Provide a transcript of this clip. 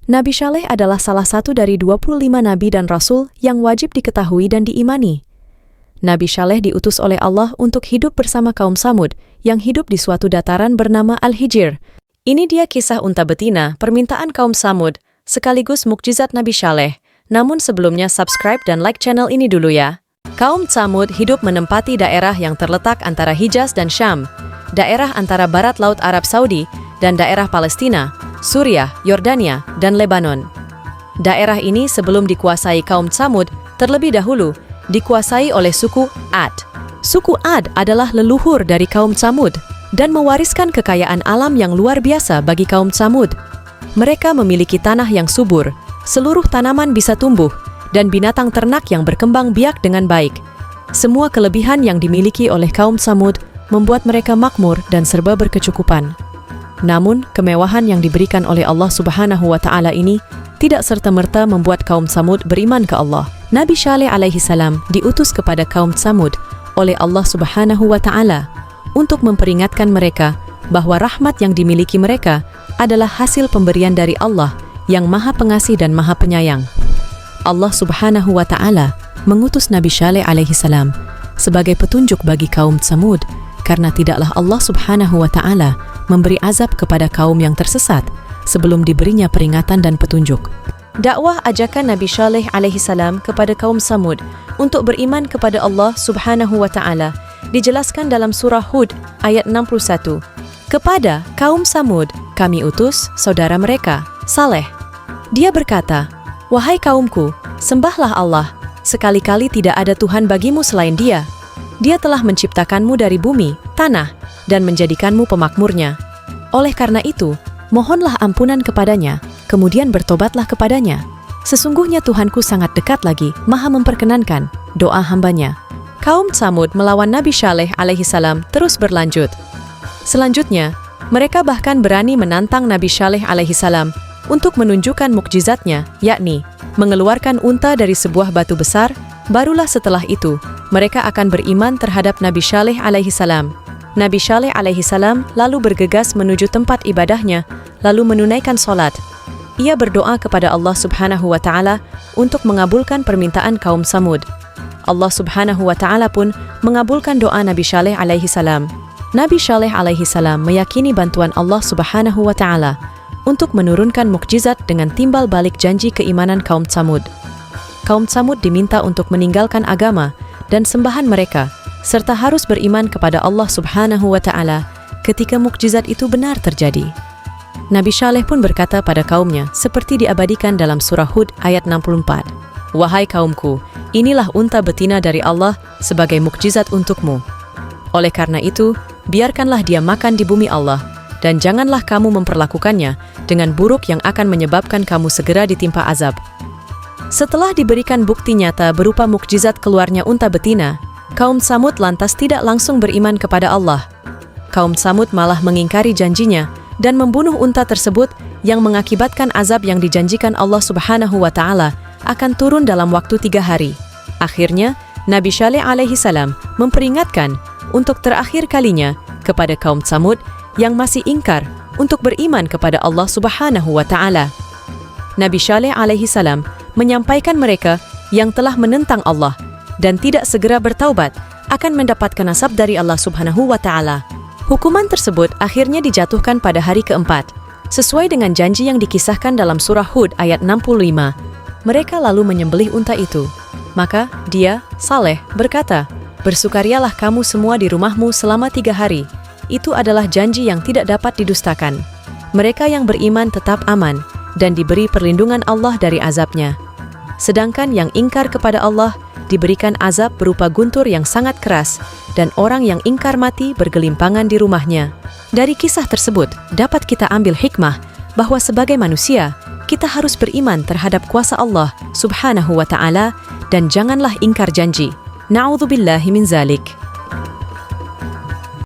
Nabi Saleh adalah salah satu dari 25 nabi dan rasul yang wajib diketahui dan diimani. Nabi Saleh diutus oleh Allah untuk hidup bersama kaum Samud yang hidup di suatu dataran bernama Al-Hijr. Ini dia kisah unta betina, permintaan kaum Samud, sekaligus mukjizat Nabi Saleh. Namun sebelumnya subscribe dan like channel ini dulu ya. Kaum Samud hidup menempati daerah yang terletak antara Hijaz dan Syam, daerah antara barat laut Arab Saudi, dan daerah Palestina, Suriah, Yordania, dan Lebanon. Daerah ini sebelum dikuasai kaum Samud, terlebih dahulu dikuasai oleh suku Ad. Suku Ad adalah leluhur dari kaum Samud dan mewariskan kekayaan alam yang luar biasa bagi kaum Samud. Mereka memiliki tanah yang subur, seluruh tanaman bisa tumbuh, dan binatang ternak yang berkembang biak dengan baik. Semua kelebihan yang dimiliki oleh kaum Samud membuat mereka makmur dan serba berkecukupan. Namun, kemewahan yang diberikan oleh Allah Subhanahu wa Ta'ala ini tidak serta-merta membuat kaum Samud beriman ke Allah. Nabi Saleh alaihi salam diutus kepada kaum Samud oleh Allah Subhanahu wa Ta'ala untuk memperingatkan mereka bahwa rahmat yang dimiliki mereka adalah hasil pemberian dari Allah yang Maha Pengasih dan Maha Penyayang. Allah Subhanahu wa Ta'ala mengutus Nabi Saleh alaihi salam sebagai petunjuk bagi kaum Samud, karena tidaklah Allah Subhanahu wa Ta'ala memberi azab kepada kaum yang tersesat sebelum diberinya peringatan dan petunjuk. Dakwah ajakan Nabi Saleh alaihi salam kepada kaum Samud untuk beriman kepada Allah Subhanahu wa Ta'ala dijelaskan dalam surah Hud ayat 61. Kepada kaum Samud kami utus saudara mereka, Saleh. Dia berkata, "Wahai kaumku, sembahlah Allah, sekali-kali tidak ada Tuhan bagimu selain Dia. Dia telah menciptakanmu dari bumi, tanah, dan menjadikanmu pemakmurnya. Oleh karena itu, mohonlah ampunan kepadanya, kemudian bertobatlah kepadanya. Sesungguhnya Tuhanku sangat dekat lagi, Maha memperkenankan doa hambanya." Kaum Samud melawan Nabi Saleh alaihi salam terus berlanjut. Selanjutnya, mereka bahkan berani menantang Nabi Saleh alaihi salam untuk menunjukkan mukjizatnya, yakni mengeluarkan unta dari sebuah batu besar. Barulah setelah itu, mereka akan beriman terhadap Nabi Saleh alaihi salam. Nabi Saleh alaihi salam lalu bergegas menuju tempat ibadahnya, lalu menunaikan solat. Ia berdoa kepada Allah Subhanahu wa Ta'ala untuk mengabulkan permintaan kaum Samud. Allah Subhanahu wa Ta'ala pun mengabulkan doa Nabi Saleh alaihi salam. Nabi Saleh alaihi salam meyakini bantuan Allah Subhanahu wa Ta'ala untuk menurunkan mukjizat dengan timbal balik janji keimanan kaum Samud. Kaum Samud diminta untuk meninggalkan agama dan sembahan mereka, serta harus beriman kepada Allah Subhanahu wa Ta'ala ketika mukjizat itu benar terjadi. Nabi Saleh pun berkata pada kaumnya, seperti diabadikan dalam surah Hud ayat 64, "Wahai kaumku, inilah unta betina dari Allah sebagai mukjizat untukmu. Oleh karena itu, biarkanlah dia makan di bumi Allah, dan janganlah kamu memperlakukannya dengan buruk yang akan menyebabkan kamu segera ditimpa azab." Setelah diberikan bukti nyata berupa mukjizat keluarnya unta betina, kaum Samud lantas tidak langsung beriman kepada Allah. Kaum Samud malah mengingkari janjinya dan membunuh unta tersebut yang mengakibatkan azab yang dijanjikan Allah Subhanahu wa Ta'ala akan turun dalam waktu 3 hari. Akhirnya, Nabi Saleh alaihi salam memperingatkan untuk terakhir kalinya kepada kaum Samud yang masih ingkar untuk beriman kepada Allah Subhanahu wa Ta'ala. Nabi Saleh alaihi salam menyampaikan mereka yang telah menentang Allah dan tidak segera bertaubat akan mendapatkan azab dari Allah Subhanahu wa Ta'ala. Hukuman tersebut akhirnya dijatuhkan pada hari keempat, sesuai dengan janji yang dikisahkan dalam surah Hud ayat 65. Mereka lalu menyembelih unta itu. Maka dia, Saleh, berkata, "Bersukarialah kamu semua di rumahmu selama 3 hari. Itu adalah janji yang tidak dapat didustakan. Mereka yang beriman tetap aman dan diberi perlindungan Allah dari azabnya. Sedangkan yang ingkar kepada Allah diberikan azab berupa guntur yang sangat keras, dan orang yang ingkar mati bergelimpangan di rumahnya." Dari kisah tersebut dapat kita ambil hikmah bahwa sebagai manusia kita harus beriman terhadap kuasa Allah Subhanahu wa Ta'ala dan janganlah ingkar janji. Na'udzubillahi min zalik.